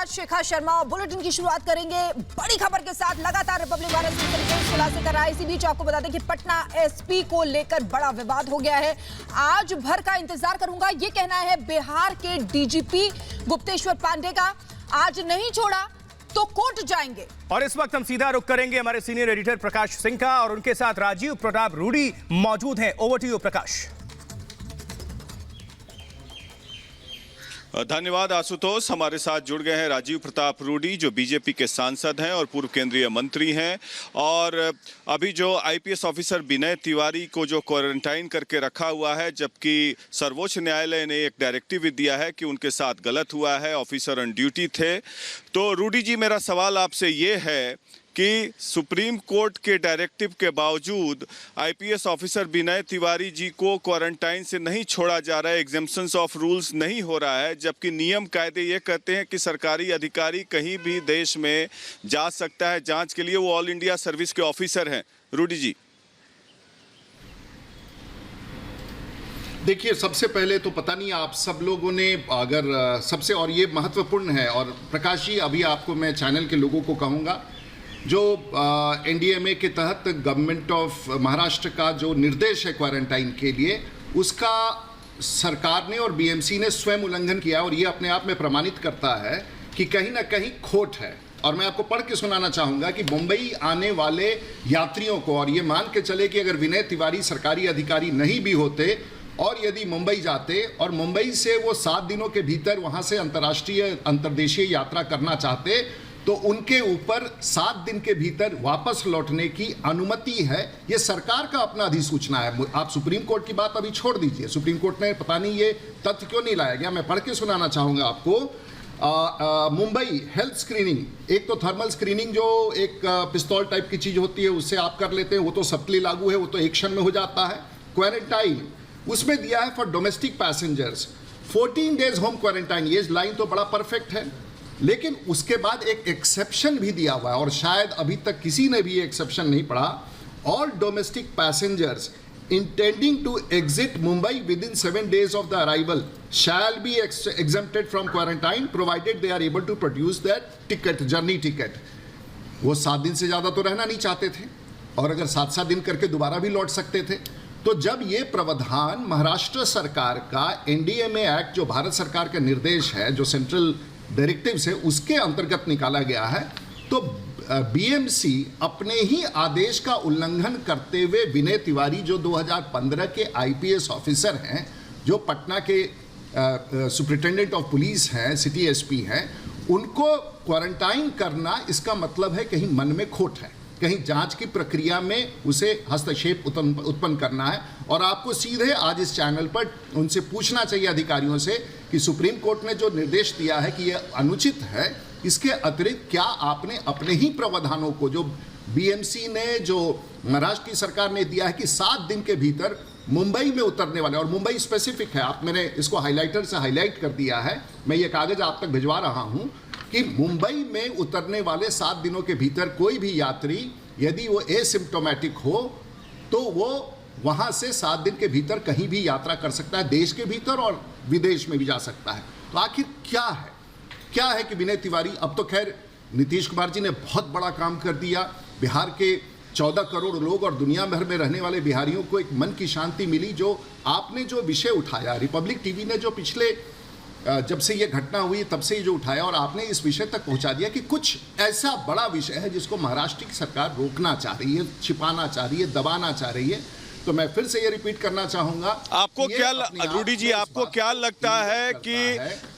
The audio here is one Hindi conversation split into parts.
शिखा शर्मा और बुलेटिन की शुरुआत करेंगे बड़ी खबर के साथ। लगातार रिपब्लिक वाले खुलासे कर रहा है। इसी बीच आपको बता दें कि पटना एसपी को लेकर बड़ा विवाद हो गया है। आज भर का इंतजार करूंगा, ये कहना है बिहार के डीजीपी गुप्तेश्वर पांडे का। आज नहीं छोड़ा तो कोर्ट जाएंगे। और इस वक्त हम सीधा रुख करेंगे हमारे सीनियर एडिटर प्रकाश सिंह का, और उनके साथ राजीव प्रताप रूडी मौजूद हैं। ओवर टू यू प्रकाश। धन्यवाद आशुतोष। हमारे साथ जुड़ गए हैं राजीव प्रताप रूडी, जो बीजेपी के सांसद हैं और पूर्व केंद्रीय मंत्री हैं। और अभी जो आईपीएस ऑफिसर विनय तिवारी को जो क्वारंटाइन करके रखा हुआ है, जबकि सर्वोच्च न्यायालय ने एक डायरेक्टिव भी दिया है कि उनके साथ गलत हुआ है, ऑफिसर ऑन ड्यूटी थे। तो रूडी जी, मेरा सवाल आपसे ये है कि सुप्रीम कोर्ट के डायरेक्टिव के बावजूद आईपीएस ऑफिसर विनय तिवारी जी को क्वारंटाइन से नहीं छोड़ा जा रहा है, एग्जेम्पशंस ऑफ रूल्स नहीं हो रहा है, जबकि नियम कायदे ये कहते हैं कि सरकारी अधिकारी कहीं भी देश में जा सकता है जांच के लिए, वो ऑल इंडिया सर्विस के ऑफिसर हैं। रूडी जी, देखिए, सबसे पहले तो पता नहीं आप सब लोगों ने अगर सबसे, और ये महत्वपूर्ण है, और प्रकाश जी अभी आपको मैं चैनल के लोगों को कहूँगा, जो एनडीएमए के तहत गवर्नमेंट ऑफ महाराष्ट्र का जो निर्देश है क्वारंटाइन के लिए, उसका सरकार ने और बीएमसी ने स्वयं उल्लंघन किया, और ये अपने आप में प्रमाणित करता है कि कहीं ना कहीं खोट है। और मैं आपको पढ़ के सुनाना चाहूँगा कि मुंबई आने वाले यात्रियों को, और ये मान के चले कि अगर विनय तिवारी सरकारी अधिकारी नहीं भी होते और यदि मुंबई जाते और मुंबई से वो 7 दिनों के भीतर वहाँ से अंतर्राष्ट्रीय अंतर्देशीय यात्रा करना चाहते, तो उनके ऊपर 7 दिन के भीतर वापस लौटने की अनुमति है। ये सरकार का अपना अधिसूचना है। आप सुप्रीम कोर्ट की बात अभी छोड़ दीजिए, सुप्रीम कोर्ट ने पता नहीं ये तथ्य क्यों नहीं लाया गया। मैं पढ़ के सुनाना चाहूँगा आपको। मुंबई हेल्थ स्क्रीनिंग, एक तो थर्मल स्क्रीनिंग जो एक पिस्तौल टाइप की चीज़ होती है, उससे आप कर लेते हैं, वो तो सबके लागू है, वो तो एक क्षण में हो जाता है। क्वारंटाइन उसमें दिया है for domestic passengers 14 days home quarantine. ये लाइन तो बड़ा परफेक्ट है, लेकिन उसके बाद एक एक्सेप्शन भी दिया हुआ है, और शायद अभी तक किसी ने भी ये एक्सेप्शन नहीं पढ़ा। All domestic passengers intending to exit Mumbai within 7 days of the arrival shall be exempted from quarantine provided they are able to produce that ticket, journey ticket. वो 7 दिन से ज़्यादा तो रहना नहीं चाहते थे, और अगर 7-7 दिन करके दोबारा भी लौट सकते थे। तो जब ये प्रावधान महाराष्ट्र सरकार का एनडीएमए एक्ट, जो भारत सरकार का निर्देश है, जो सेंट्रल डायरेक्टिव से उसके अंतर्गत निकाला गया है, तो बीएमसी अपने ही आदेश का उल्लंघन करते हुए विनय तिवारी, जो 2015 के आईपीएस ऑफिसर हैं, जो पटना के सुपरिटेंडेंट ऑफ पुलिस हैं, सिटी एसपी हैं, उनको क्वारंटाइन करना, इसका मतलब है कहीं मन में खोट है, कहीं जांच की प्रक्रिया में उसे हस्तक्षेप उत्पन्न करना है। और आपको सीधे आज इस चैनल पर उनसे पूछना चाहिए, अधिकारियों से, कि सुप्रीम कोर्ट ने जो निर्देश दिया है कि यह अनुचित है, इसके अतिरिक्त क्या आपने अपने ही प्रावधानों को, जो बीएमसी ने, जो महाराष्ट्र की सरकार ने दिया है कि 7 दिन के भीतर मुंबई में उतरने वाले, और मुंबई स्पेसिफिक है, आप, मैंने इसको हाईलाइटर से हाईलाइट कर दिया है, मैं ये कागज आप तक भिजवा रहा हूँ, कि मुंबई में उतरने वाले 7 दिनों के भीतर कोई भी यात्री यदि वो एसिम्प्टोमेटिक हो, तो वो वहाँ से 7 दिन के भीतर कहीं भी यात्रा कर सकता है, देश के भीतर और विदेश में भी जा सकता है। तो आखिर क्या है कि विनय तिवारी, अब तो खैर नीतीश कुमार जी ने बहुत बड़ा काम कर दिया, बिहार के 14 करोड़ लोग और दुनिया भर में रहने वाले बिहारियों को एक मन की शांति मिली। जो आपने जो विषय उठाया, रिपब्लिक टीवी ने जो पिछले, जब से ये घटना हुई तब से जो उठाया, और आपने इस विषय तक पहुंचा दिया कि कुछ ऐसा बड़ा विषय है जिसको महाराष्ट्र की सरकार रोकना चाह रही है, छिपाना चाह रही है, दबाना चाह रही है। तो मैं फिर से ये रिपीट करना चाहूंगा, आपको क्या रूडी जी, आपको क्या लगता है कि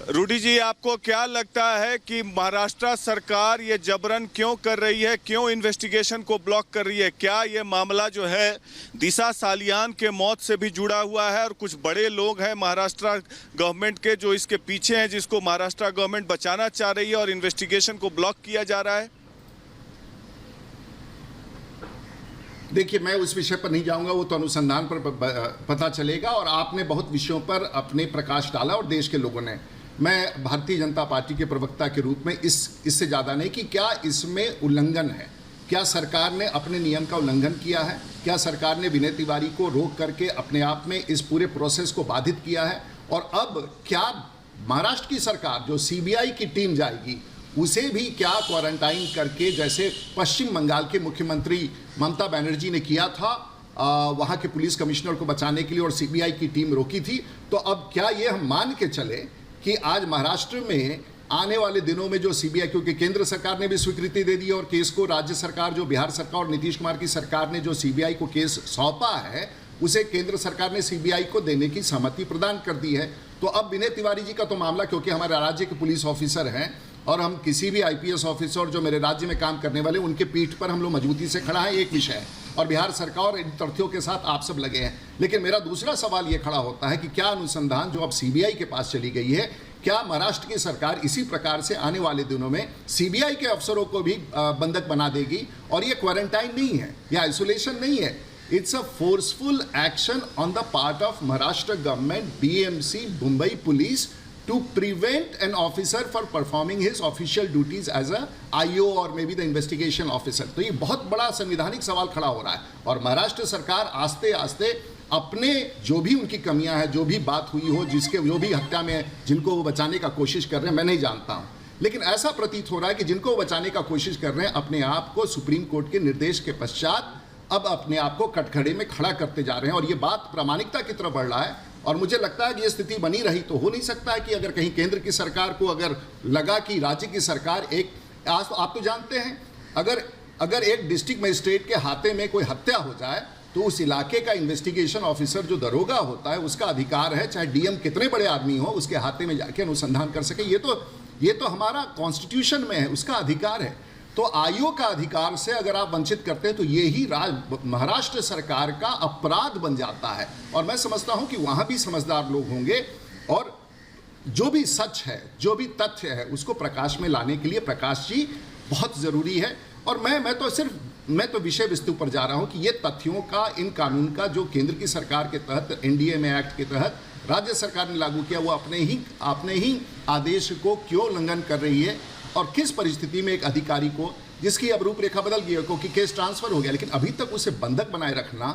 रूडी जी, आपको क्या लगता है कि महाराष्ट्र सरकार ये जबरन क्यों कर रही है, क्यों इन्वेस्टिगेशन को ब्लॉक कर रही है? क्या ये मामला जो है दिशा सालियान के मौत से भी जुड़ा हुआ है, और कुछ बड़े लोग हैं महाराष्ट्र गवर्नमेंट के जो इसके पीछे हैं, जिसको महाराष्ट्र गवर्नमेंट बचाना चाह रही है, और इन्वेस्टिगेशन को ब्लॉक किया जा रहा है? देखिए, मैं उस विषय पर नहीं जाऊंगा, वो तो अनुसंधान पर पता चलेगा, और आपने बहुत विषयों पर अपने प्रकाश डाला और देश के लोगों ने। मैं भारतीय जनता पार्टी के प्रवक्ता के रूप में इससे ज़्यादा नहीं कि क्या इसमें उल्लंघन है, क्या सरकार ने अपने नियम का उल्लंघन किया है, क्या सरकार ने विनय तिवारी को रोक करके अपने आप में इस पूरे प्रोसेस को बाधित किया है, और अब क्या महाराष्ट्र की सरकार, जो सीबीआई की टीम जाएगी, उसे भी क्या क्वारंटाइन करके, जैसे पश्चिम बंगाल के मुख्यमंत्री ममता बनर्जी ने किया था वहाँ के पुलिस कमिश्नर को बचाने के लिए और सीबीआई की टीम रोकी थी, तो अब क्या ये हम मान के चले कि आज महाराष्ट्र में आने वाले दिनों में जो सीबीआई, क्योंकि केंद्र सरकार ने भी स्वीकृति दे दी और केस को राज्य सरकार, जो बिहार सरकार और नीतीश कुमार की सरकार ने जो सीबीआई को केस सौंपा है, उसे केंद्र सरकार ने सीबीआई को देने की सहमति प्रदान कर दी है। तो अब विनय तिवारी जी का तो मामला, क्योंकि हमारे राज्य के पुलिस ऑफिसर हैं और हम किसी भी आईपीएस ऑफिसर जो मेरे राज्य में काम करने वाले, उनके पीठ पर हम लोग मजबूती से खड़ा है, एक विषय है, और बिहार सरकार इन तथ्यों के साथ आप सब लगे हैं। लेकिन मेरा दूसरा सवाल ये खड़ा होता है कि क्या अनुसंधान जो अब सीबीआई के पास चली गई है, क्या महाराष्ट्र की सरकार इसी प्रकार से आने वाले दिनों में सीबीआई के अफसरों को भी बंधक बना देगी? और ये क्वारंटाइन नहीं है या आइसोलेशन नहीं है, it's a forceful action on the part of Maharashtra government, BMC, Mumbai police, to prevent an officer for performing his official duties as a IO or maybe the investigation officer। तो ये बहुत बड़ा संवैधानिक सवाल खड़ा हो रहा है और महाराष्ट्र सरकार आस्ते आस्ते अपने जो भी उनकी कमियां हैं, जो भी बात हुई हो, जिसके जो भी हत्या में जिनको वो बचाने का कोशिश कर रहे हैं, मैं नहीं जानता हूँ, लेकिन ऐसा प्रतीत हो रहा है कि जिनको बचाने का कोशिश कर रहे हैं, अपने आप को सुप्रीम कोर्ट के निर्देश के पश्चात अब अपने आप को कटघरे में खड़ा करते जा रहे हैं और ये बात प्रामाणिकता की तरफ बढ़ रहा है। और मुझे लगता है कि ये स्थिति बनी रही तो हो नहीं सकता है कि अगर कहीं केंद्र की सरकार को अगर लगा कि राज्य की सरकार एक, आज तो आप तो जानते हैं, अगर एक डिस्ट्रिक्ट मजिस्ट्रेट के हाथे में कोई हत्या हो जाए तो उस इलाके का इन्वेस्टिगेशन ऑफिसर जो दरोगा होता है, उसका अधिकार है, चाहे डीएम कितने बड़े आदमी हो, उसके हाथे में जाके अनुसंधान कर सके। ये तो हमारा कॉन्स्टिट्यूशन में है, उसका अधिकार है। तो आयोग का अधिकार से अगर आप वंचित करते हैं तो ये ही महाराष्ट्र सरकार का अपराध बन जाता है। और मैं समझता हूं कि वहां भी समझदार लोग होंगे और जो भी सच है, जो भी तथ्य है, उसको प्रकाश में लाने के लिए प्रकाश जी बहुत जरूरी है। और मैं तो विषय वस्तु पर जा रहा हूं कि ये तथ्यों का, इन कानून का जो केंद्र की सरकार के तहत एनडीएमए एक्ट के तहत राज्य सरकार ने लागू किया, वो अपने ही आदेश को क्यों उल्लंघन कर रही है और किस परिस्थिति में एक अधिकारी को, जिसकी अब रूपरेखा बदल गई है क्योंकि केस ट्रांसफर हो गया, लेकिन अभी तक उसे बंधक बनाए रखना,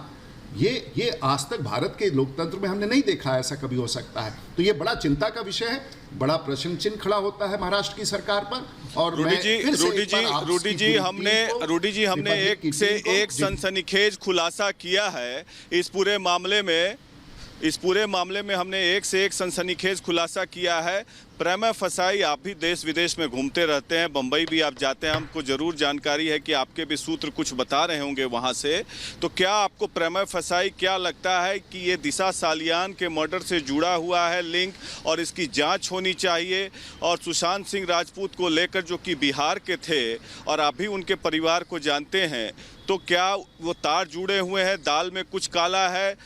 ये आज तक भारत के लोकतंत्र में हमने नहीं देखा ऐसा कभी हो सकता है। तो ये बड़ा चिंता का विषय है, बड़ा प्रश्न चिन्ह खड़ा होता है महाराष्ट्र की सरकार पर। और रूडी जी हमने एक से एक सनसनीखेज खुलासा किया है इस पूरे मामले में हमने एक से एक सनसनीखेज खुलासा किया है। प्रेमा फसाई, आप भी देश विदेश में घूमते रहते हैं, बंबई भी आप जाते हैं, हमको ज़रूर जानकारी है कि आपके भी सूत्र कुछ बता रहे होंगे वहाँ से। तो क्या आपको प्रेमा फसाई क्या लगता है कि ये दिशा सालियान के मर्डर से जुड़ा हुआ है लिंक, और इसकी जांच होनी चाहिए? और सुशांत सिंह राजपूत को लेकर जो कि बिहार के थे और आप भी उनके परिवार को जानते हैं, तो क्या वो तार जुड़े हुए हैं, दाल में कुछ काला है,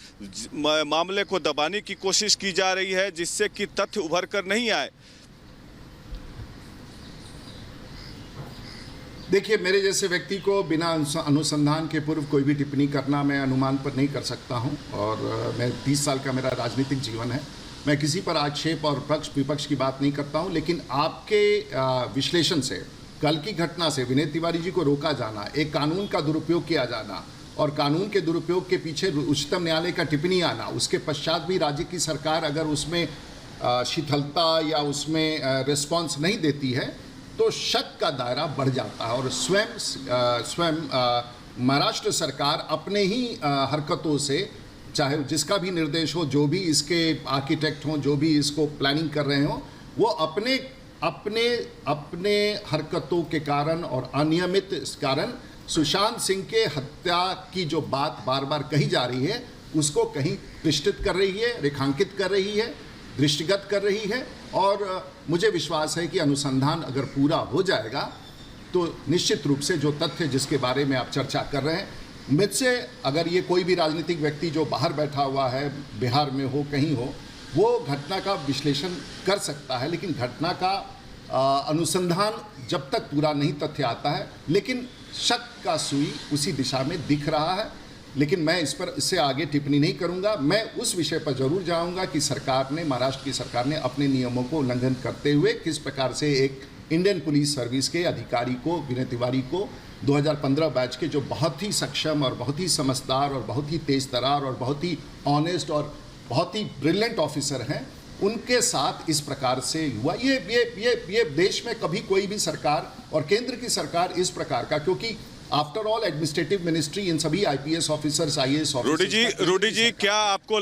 मामले को दबाने की कोशिश की जा रही है जिससे कि तथ्य उभर कर नहीं आए? देखिए, मेरे जैसे व्यक्ति को बिना अनुसंधान के पूर्व कोई भी टिप्पणी करना मैं अनुमान पर नहीं कर सकता हूं। और मैं 30 साल का मेरा राजनीतिक जीवन है, मैं किसी पर आक्षेप और पक्ष विपक्ष की बात नहीं करता हूं। लेकिन आपके विश्लेषण से, कल की घटना से विनय तिवारी जी को रोका जाना, एक कानून का दुरुपयोग किया जाना और कानून के दुरुपयोग के पीछे उच्चतम न्यायालय का टिप्पणी आना, उसके पश्चात भी राज्य की सरकार अगर उसमें शिथिलता या उसमें रिस्पॉन्स नहीं देती है तो शक का दायरा बढ़ जाता है। और स्वयं महाराष्ट्र सरकार अपने ही हरकतों से, चाहे जिसका भी निर्देश हो, जो भी इसके आर्किटेक्ट हों, जो भी इसको प्लानिंग कर रहे हों, वो अपने हरकतों के कारण और अनियमित कारण सुशांत सिंह के हत्या की जो बात बार बार कही जा रही है, उसको कहीं प्रतिष्ठित कर रही है, रेखांकित कर रही है, दृष्टिगत कर रही है। और मुझे विश्वास है कि अनुसंधान अगर पूरा हो जाएगा तो निश्चित रूप से जो तथ्य जिसके बारे में आप चर्चा कर रहे हैं, मुझसे अगर ये कोई भी राजनीतिक व्यक्ति जो बाहर बैठा हुआ है, बिहार में हो, कहीं हो, वो घटना का विश्लेषण कर सकता है। लेकिन घटना का अनुसंधान जब तक पूरा नहीं तथ्य आता है, लेकिन शक का सुई उसी दिशा में दिख रहा है। लेकिन मैं इससे आगे टिप्पणी नहीं करूंगा। मैं उस विषय पर जरूर जाऊंगा कि सरकार ने, महाराष्ट्र की सरकार ने अपने नियमों को उल्लंघन करते हुए किस प्रकार से एक इंडियन पुलिस सर्विस के अधिकारी को, विनय तिवारी को, 2015 बैच के जो बहुत ही सक्षम और बहुत ही समझदार और बहुत ही तेज तरार और बहुत ही ऑनेस्ट और बहुत ही ब्रिलियंट ऑफिसर हैं, उनके साथ इस प्रकार से हुआ। ये देश में कभी कोई भी सरकार और केंद्र की सरकार इस प्रकार का, क्योंकि आफ्टर ऑल एडमिनिस्ट्रेटिव मिनिस्ट्री इन सभी IPS officers, IAS officers. Rudy ji, क्या आपको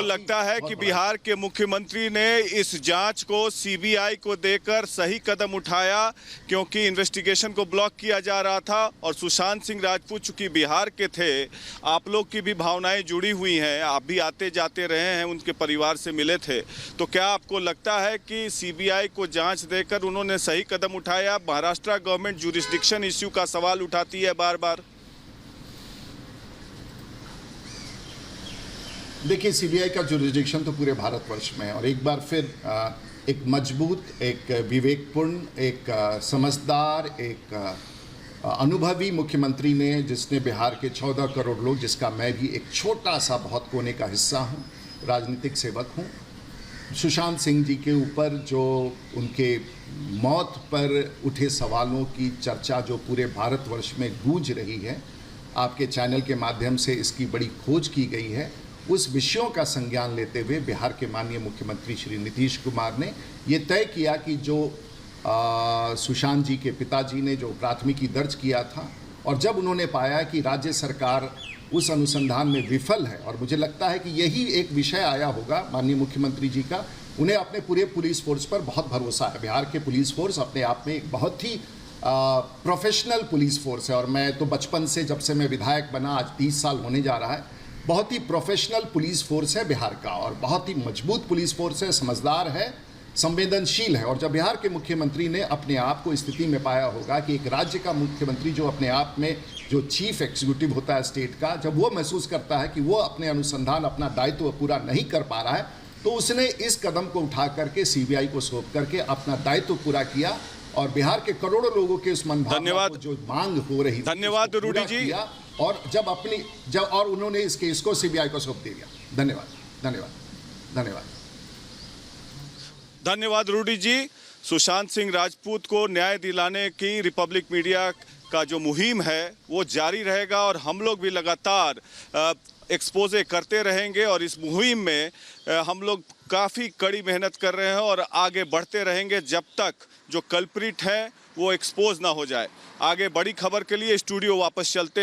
लगता है कि बिहार के मुख्यमंत्री ने इस जांच को सीबीआई को देकर सही कदम उठाया, क्योंकि इन्वेस्टिगेशन को ब्लॉक किया जा रहा था और सुशांत सिंह राजपूत चूंकि बिहार के थे, आप लोग की भी भावनाएं जुड़ी हुई हैं, आप भी आते जाते रहे हैं, उनके परिवार से मिले थे, तो क्या आपको लगता है कि सीबीआई को जांच देकर उन्होंने सही कदम उठाया? महाराष्ट्र गवर्नमेंट जुरिस्डिक्शन इश्यू का सवाल उठाती है बार बार। देखिए, सीबीआई का जुरिस्डिक्शन तो पूरे भारतवर्ष में है, और एक बार फिर एक मजबूत, एक विवेकपूर्ण, एक समझदार, एक अनुभवी मुख्यमंत्री ने, जिसने बिहार के 14 करोड़ लोग, जिसका मैं भी एक छोटा सा बहुत कोने का हिस्सा हूँ, राजनीतिक सेवक हूँ, सुशांत सिंह जी के ऊपर जो उनके मौत पर उठे सवालों की चर्चा जो पूरे भारतवर्ष में गूंज रही है, आपके चैनल के माध्यम से इसकी बड़ी खोज की गई है, उस विषयों का संज्ञान लेते हुए बिहार के माननीय मुख्यमंत्री श्री नीतीश कुमार ने ये तय किया कि जो सुशांत जी के पिताजी ने जो प्राथमिकी दर्ज किया था, और जब उन्होंने पाया कि राज्य सरकार उस अनुसंधान में विफल है, और मुझे लगता है कि यही एक विषय आया होगा माननीय मुख्यमंत्री जी का, उन्हें अपने पूरे पुलिस फोर्स पर बहुत भरोसा है। बिहार के पुलिस फोर्स अपने आप में एक बहुत ही प्रोफेशनल पुलिस फोर्स है, और मैं तो बचपन से, जब से मैं विधायक बना, आज 30 साल होने जा रहा है, बहुत ही प्रोफेशनल पुलिस फोर्स है बिहार का, और बहुत ही मजबूत पुलिस फोर्स है, समझदार है, संवेदनशील है। और जब बिहार के मुख्यमंत्री ने अपने आप को स्थिति में पाया होगा कि एक राज्य का मुख्यमंत्री जो अपने आप में जो चीफ एग्जीक्यूटिव होता है स्टेट का, जब वो महसूस करता है कि वो अपने अनुसंधान, अपना दायित्व पूरा नहीं कर पा रहा है, तो उसने इस कदम को उठा करके सीबीआई को सौंप करके अपना दायित्व पूरा किया, और बिहार के करोड़ों लोगों के उस मनभावना को जो मांग हो रही थी, धन्यवाद रूडी जी। और जब उन्होंने इस केस को सीबीआई को सौंप दिया। धन्यवाद रूडी जी। सुशांत सिंह राजपूत को न्याय दिलाने की रिपब्लिक मीडिया का जो मुहिम है वो जारी रहेगा, और हम लोग भी लगातार एक्सपोजे करते रहेंगे, और इस मुहिम में हम लोग काफ़ी कड़ी मेहनत कर रहे हैं और आगे बढ़ते रहेंगे जब तक जो कल्प्रिट है वो एक्सपोज ना हो जाए। आगे बड़ी खबर के लिए स्टूडियो वापस चलते